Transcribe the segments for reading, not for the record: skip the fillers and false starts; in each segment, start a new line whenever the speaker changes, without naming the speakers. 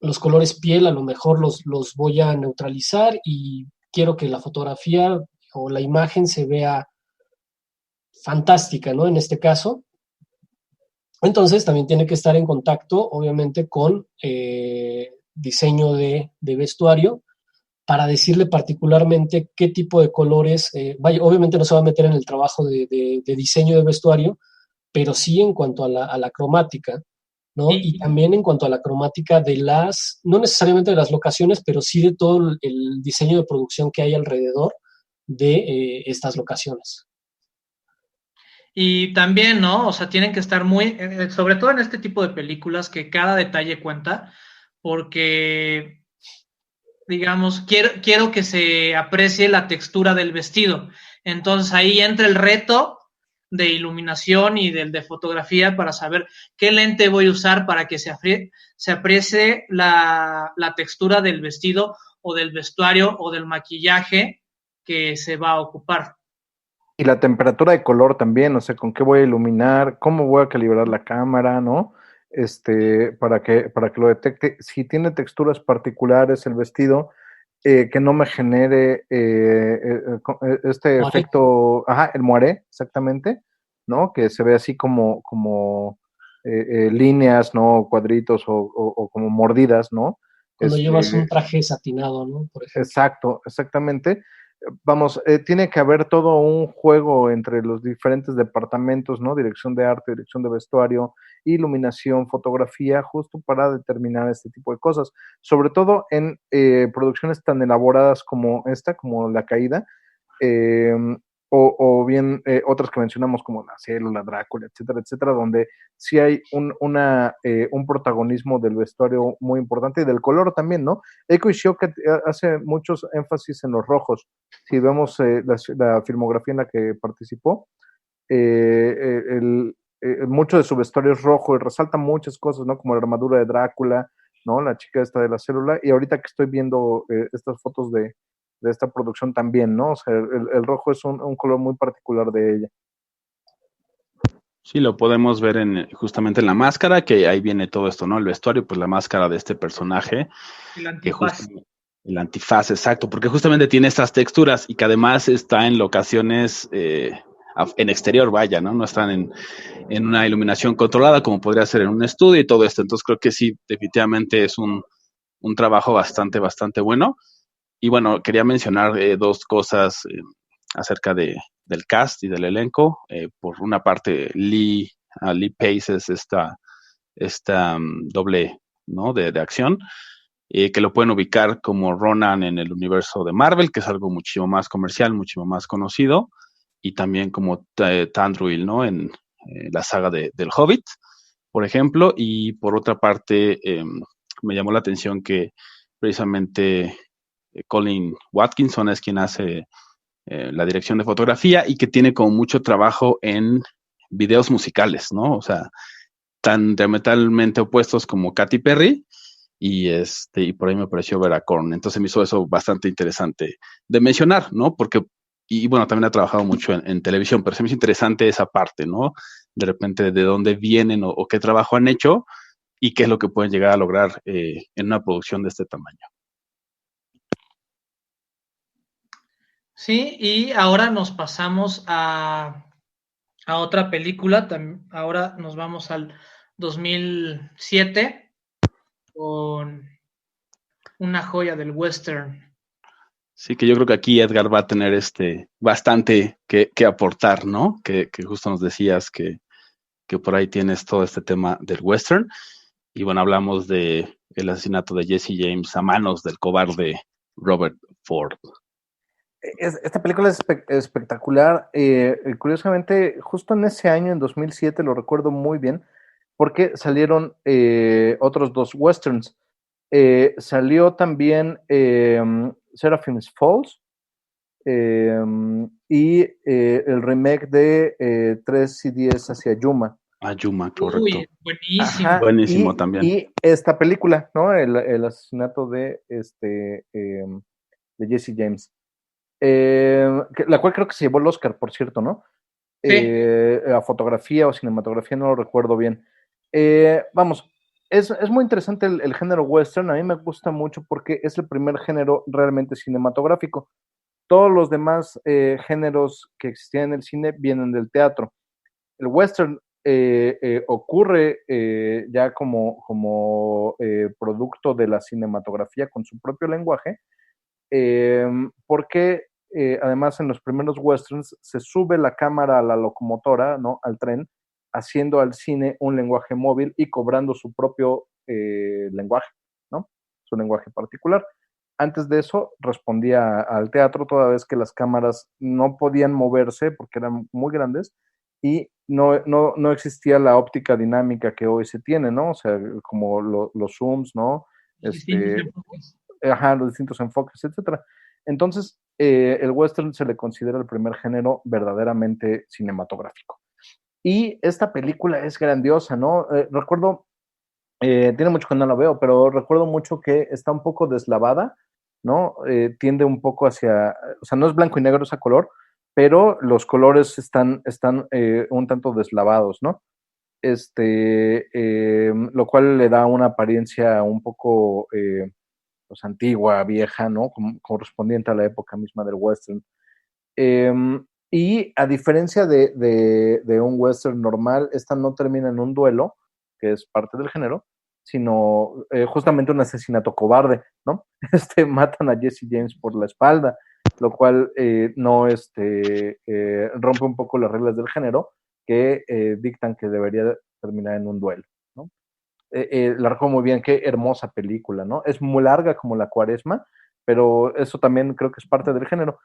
los colores piel a lo mejor los voy a neutralizar y quiero que la fotografía o la imagen se vea fantástica, ¿no? En este caso. Entonces también tiene que estar en contacto, obviamente, con diseño de vestuario para decirle particularmente qué tipo de colores, vaya, obviamente no se va a meter en el trabajo de diseño de vestuario, pero sí en cuanto a la cromática, ¿no? Y
Y,
también en cuanto a la cromática de las, no necesariamente de las locaciones, pero sí de todo el diseño de producción que hay alrededor de estas locaciones.
y también, ¿no? O sea, tienen que estar muy, sobre todo en este tipo de películas, que cada detalle cuenta, porque, digamos, quiero que se aprecie la textura del vestido. Entonces ahí entra el reto de iluminación y del de fotografía para saber qué lente voy a usar para que se aprecie la textura del vestido o del vestuario o del maquillaje que se va a ocupar.
Y la temperatura de color también, o sea, con qué voy a iluminar, cómo voy a calibrar la cámara, ¿no? Para que lo detecte. Si tiene texturas particulares el vestido, que no me genere este
¿Vale?
efecto, ajá, el moiré, exactamente, ¿no? Que se ve así líneas, ¿no? Cuadritos o como mordidas, ¿no?
Cuando llevas un
Este,
traje satinado, ¿no? Por ejemplo.
exacto, exactamente. Vamos, tiene que haber todo un juego entre los diferentes departamentos, ¿no? Dirección de arte, dirección de vestuario, iluminación, fotografía, justo para determinar este tipo de cosas. Sobre todo en producciones tan elaboradas como esta, como La Caída, eh, o bien otras que mencionamos como La Célula, Drácula, etcétera, etcétera, donde sí hay un protagonismo del vestuario muy importante y del color también, ¿no? Eiko Ishioka hace muchos énfasis en los rojos. Si vemos la filmografía en la que participó, mucho de su vestuario es rojo y resalta muchas cosas, ¿no? Como la armadura de Drácula, ¿no? La chica esta de La Célula. Y ahorita que estoy viendo estas fotos de esta producción también, ¿no? O sea, el rojo es un color muy particular de ella.
Sí, lo podemos ver justamente en la máscara, que ahí viene todo esto, ¿no? El vestuario, pues la máscara de este personaje,
El
que
antifaz.
justamente, el antifaz, exacto, porque justamente tiene estas texturas y que además está en locaciones en exterior, vaya, ¿no? No están en una iluminación controlada como podría ser en un estudio y todo esto. Entonces creo que sí, definitivamente es un trabajo bastante bueno. Y bueno, quería mencionar dos cosas acerca del cast y del elenco. Por una parte, Lee Pace es esta doble, ¿no? de acción, que lo pueden ubicar como Ronan en el universo de Marvel, que es algo muchísimo más comercial, muchísimo más conocido, y también como Tandruil, ¿no? En la saga del Hobbit, por ejemplo. Y por otra parte, me llamó la atención que precisamente Colin Watkinson es quien hace la dirección de fotografía y que tiene como mucho trabajo en videos musicales, ¿no? O sea, tan diametralmente opuestos como Katy Perry y por ahí me pareció ver a Korn. Entonces me hizo eso bastante interesante de mencionar, ¿no? Porque, y bueno, también ha trabajado mucho en televisión, pero se me hizo interesante esa parte, ¿no? De repente de dónde vienen o qué trabajo han hecho y qué es lo que pueden llegar a lograr en una producción de este tamaño.
Sí, y ahora nos pasamos a otra película. Ahora nos vamos al 2007 con una joya del western.
Sí, que yo creo que aquí Edgar va a tener bastante que aportar, ¿no? Que justo nos decías que por ahí tienes todo este tema del western. Y bueno, hablamos de el asesinato de Jesse James a manos del cobarde Robert Ford.
Esta película es espectacular. Curiosamente, justo en ese año, en 2007, lo recuerdo muy bien, porque salieron otros dos westerns. Salió también Seraphim's Falls y el remake de 3 y 10 hacia Yuma.
Yuma, correcto.
Uy, buenísimo.
Ajá,
Buenísimo también.
y esta película, ¿no? El asesinato de Jesse James. La cual creo que se llevó el Oscar, por cierto, ¿no?
Sí,
A fotografía o cinematografía, no lo recuerdo bien. Vamos, Es muy interesante el género western, a mí me gusta mucho porque es el primer género realmente cinematográfico. Todos los demás géneros que existían en el cine vienen del teatro. El western ocurre ya como producto de la cinematografía con su propio lenguaje, porque además en los primeros westerns se sube la cámara a la locomotora, ¿no? Al tren, haciendo al cine un lenguaje móvil y cobrando su propio lenguaje, ¿no? Su lenguaje particular. Antes de eso respondía al teatro toda vez que las cámaras no podían moverse porque eran muy grandes y no existía la óptica dinámica que hoy se tiene, ¿no? O sea, como los zooms, ¿no? Los distintos enfoques, etcétera. Entonces, el western se le considera el primer género verdaderamente cinematográfico. Y esta película es grandiosa, ¿no? Recuerdo, tiene mucho que no la veo, pero recuerdo mucho que está un poco deslavada, ¿no? Tiende un poco hacia, o sea, no es blanco y negro ese color, pero los colores están un tanto deslavados, ¿no? Lo cual le da una apariencia un poco pues, antigua, vieja, ¿no? Correspondiente a la época misma del western. Y a diferencia de un western normal, esta no termina en un duelo, que es parte del género, sino justamente un asesinato cobarde, ¿no? Matan a Jesse James por la espalda, lo cual no rompe un poco las reglas del género que dictan que debería terminar en un duelo, ¿no? La recuerdo muy bien, qué hermosa película, ¿no? Es muy larga como la Cuaresma, pero eso también creo que es parte del género.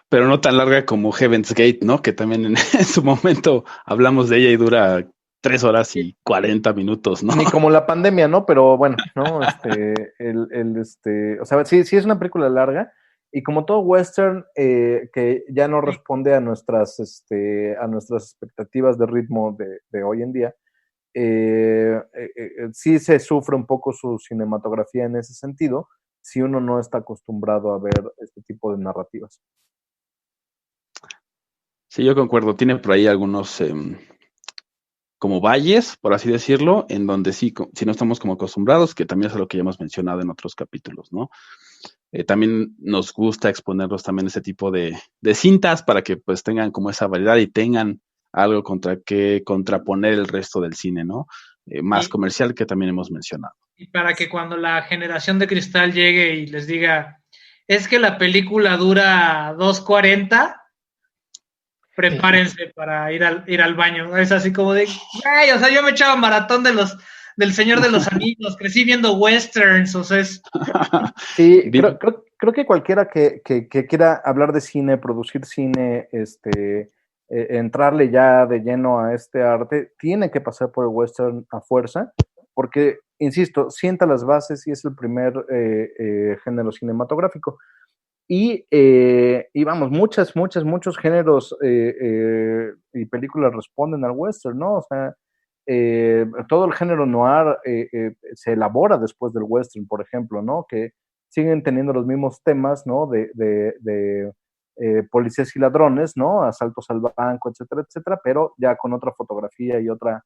Pero no tan larga como Heaven's Gate, ¿no? Que también en su momento hablamos de ella y dura 3 horas y 40 minutos, ¿no?
Ni como la pandemia, ¿no? Pero bueno, ¿no? O sea, sí es una película larga y como todo western que ya no responde a nuestras expectativas de ritmo de hoy en día, sí se sufre un poco su cinematografía en ese sentido, si uno no está acostumbrado a ver este tipo de narrativas.
Sí, yo concuerdo. Tiene por ahí algunos como valles, por así decirlo, en donde sí, si no estamos como acostumbrados, que también es lo que ya hemos mencionado en otros capítulos, ¿no? También nos gusta exponerlos también ese tipo de cintas para que pues tengan como esa variedad y tengan algo contra que contraponer el resto del cine, ¿no? Más comercial que también hemos mencionado.
Y para que cuando la generación de cristal llegue y les diga, es que la película dura 2:40, prepárense para ir al baño. Es así como de, ay, o sea, yo me echaba maratón del Señor de los Anillos, crecí viendo westerns, o sea, es...
Sí, creo que cualquiera que quiera hablar de cine, producir cine, entrarle ya de lleno a este arte, tiene que pasar por el western a fuerza, porque, insisto, sienta las bases y es el primer género cinematográfico. Y vamos, muchos géneros y películas responden al western, ¿no? O sea, todo el género noir se elabora después del western, por ejemplo, ¿no? Que siguen teniendo los mismos temas, ¿no? De policías y ladrones, ¿no? Asaltos al banco, etcétera, etcétera, pero ya con otra fotografía y otra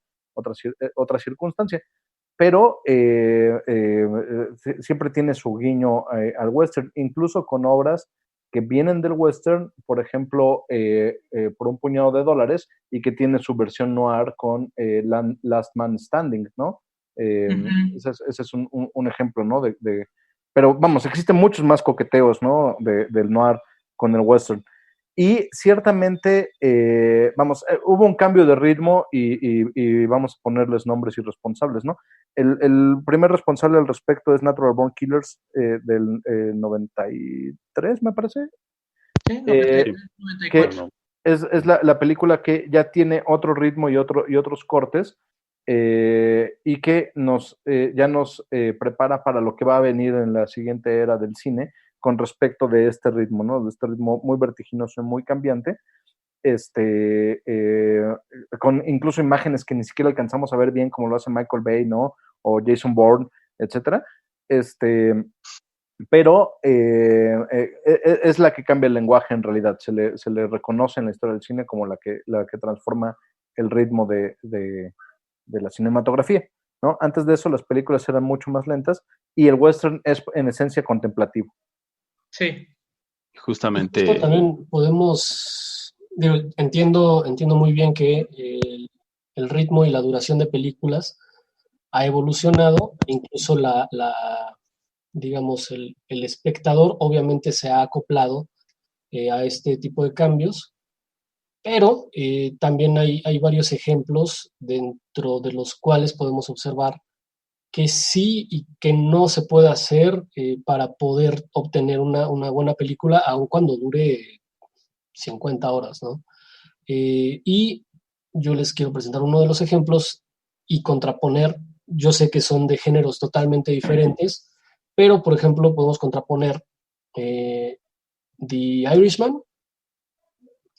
circunstancia. Pero siempre tiene su guiño al western, incluso con obras que vienen del western, por ejemplo, por un puñado de dólares, y que tiene su versión noir con Last Man Standing, ¿no? Ese es un ejemplo, ¿no? Pero vamos, existen muchos más coqueteos, ¿no? Del noir con el western. Y ciertamente, hubo un cambio de ritmo y vamos a ponerles nombres y responsables, ¿no? El primer responsable al respecto es Natural Born Killers del 93, me parece.
Sí, 93, 94.
Que es la película que ya tiene otro ritmo y otros cortes y que ya nos prepara para lo que va a venir en la siguiente era del cine con respecto de este ritmo, ¿no? De este ritmo muy vertiginoso y muy cambiante, con incluso imágenes que ni siquiera alcanzamos a ver bien como lo hace Michael Bay, ¿no? O Jason Bourne, etcétera. Pero es la que cambia el lenguaje en realidad, se le reconoce en la historia del cine como la que transforma el ritmo de la cinematografía. ¿no? Antes de eso las películas eran mucho más lentas y el western es en esencia contemplativo.
Sí.
Justamente.
Justo también entiendo muy bien que el ritmo y la duración de películas ha evolucionado, incluso digamos, el espectador obviamente se ha acoplado a este tipo de cambios, pero también hay varios ejemplos dentro de los cuales podemos observar que sí y que no se puede hacer para poder obtener una buena película, aun cuando dure 50 horas, ¿no? Y yo les quiero presentar uno de los ejemplos y contraponer, yo sé que son de géneros totalmente diferentes, pero por ejemplo podemos contraponer The Irishman,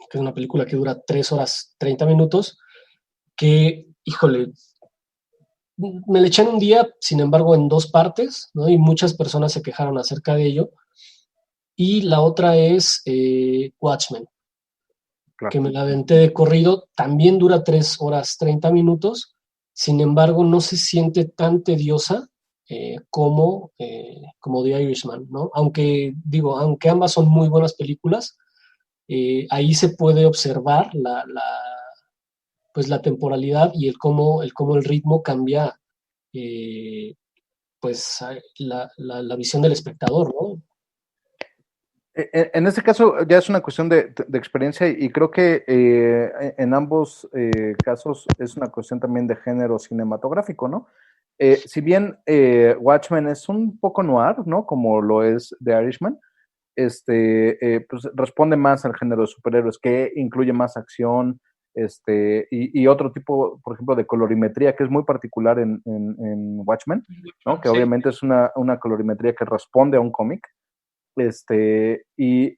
que es una película que dura 3 horas 30 minutos, que, híjole, me le eché en un día, sin embargo, en 2 partes, ¿no? Y muchas personas se quejaron acerca de ello. Y la otra es Watchmen,
Claro.
que me la aventé de corrido, también dura 3 horas 30 minutos, sin embargo, no se siente tan tediosa como The Irishman, ¿no? Aunque ambas son muy buenas películas, ahí se puede observar pues la temporalidad y cómo el ritmo cambia pues la visión del espectador, ¿no?
En este caso ya es una cuestión de experiencia y creo que en ambos casos es una cuestión también de género cinematográfico, ¿no? Si bien Watchmen es un poco noir, ¿no? Como lo es The Irishman, pues responde más al género de superhéroes, que incluye más acción, y otro tipo, por ejemplo, de colorimetría, que es muy particular en Watchmen, ¿no? Que
Sí.
obviamente es una colorimetría que responde a un cómic. Y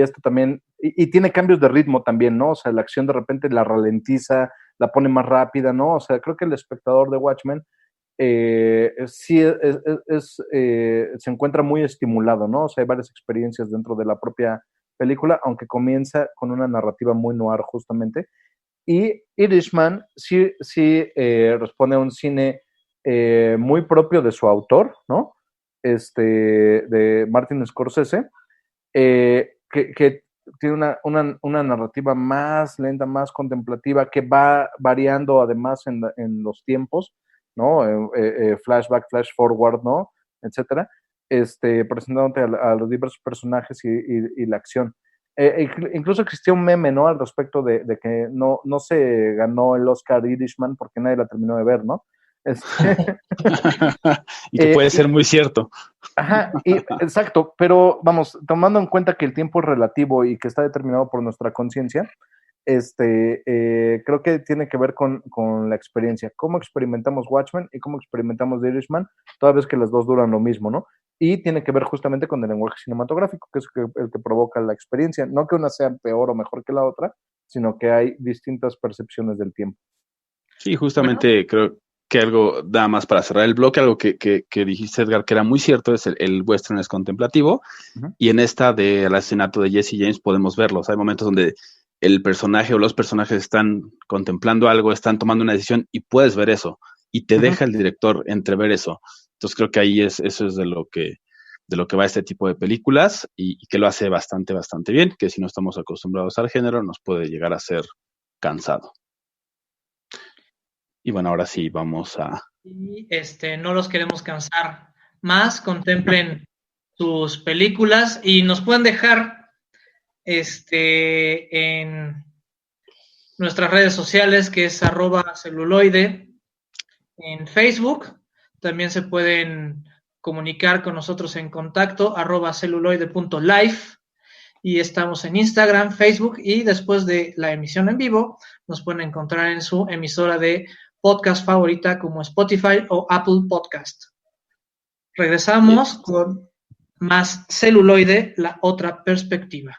esto también, y tiene cambios de ritmo también, ¿no? O sea, la acción de repente la ralentiza, la pone más rápida, ¿no? O sea, creo que el espectador de Watchmen sí se encuentra muy estimulado, ¿no? O sea, hay varias experiencias dentro de la propia película, aunque comienza con una narrativa muy noir justamente. Y Irishman sí responde a un cine muy propio de su autor, ¿no? De Martin Scorsese, que tiene una narrativa más lenta, más contemplativa, que va variando además en los tiempos, ¿no? Flashback, flash forward, ¿no? Etcétera, presentándote a los diversos personajes y la acción. Incluso existía un meme, ¿no? Al respecto de que no se ganó el Oscar Irishman porque nadie la terminó de ver, ¿no?
Y que puede ser muy cierto.
Ajá, exacto, pero vamos, tomando en cuenta que el tiempo es relativo y que está determinado por nuestra conciencia, creo que tiene que ver con la experiencia, cómo experimentamos Watchmen y cómo experimentamos The Irishman, toda vez que las dos duran lo mismo, ¿no? Y tiene que ver justamente con el lenguaje cinematográfico, que es el que provoca la experiencia, no que una sea peor o mejor que la otra, sino que hay distintas percepciones del tiempo.
Sí, justamente creo que algo, nada más para cerrar el bloque, algo que dijiste, Edgar, que era muy cierto, es el western es contemplativo, y en esta del asesinato de Jesse James podemos verlos. Hay momentos donde el personaje o los personajes están contemplando algo, están tomando una decisión, y puedes ver eso, y te deja el director entrever eso. Entonces creo que ahí eso es de lo que va este tipo de películas, y que lo hace bastante, bastante bien, que si no estamos acostumbrados al género, nos puede llegar a ser cansado. Y bueno, ahora sí vamos a...
Y no los queremos cansar más, contemplen sus películas y nos pueden dejar en nuestras redes sociales, que es @celuloide en Facebook. También se pueden comunicar con nosotros en contacto @celuloide.life, y estamos en Instagram, Facebook, y después de la emisión en vivo nos pueden encontrar en su emisora de podcast favorita como Spotify o Apple Podcast. Regresamos con más Celuloide, la otra perspectiva.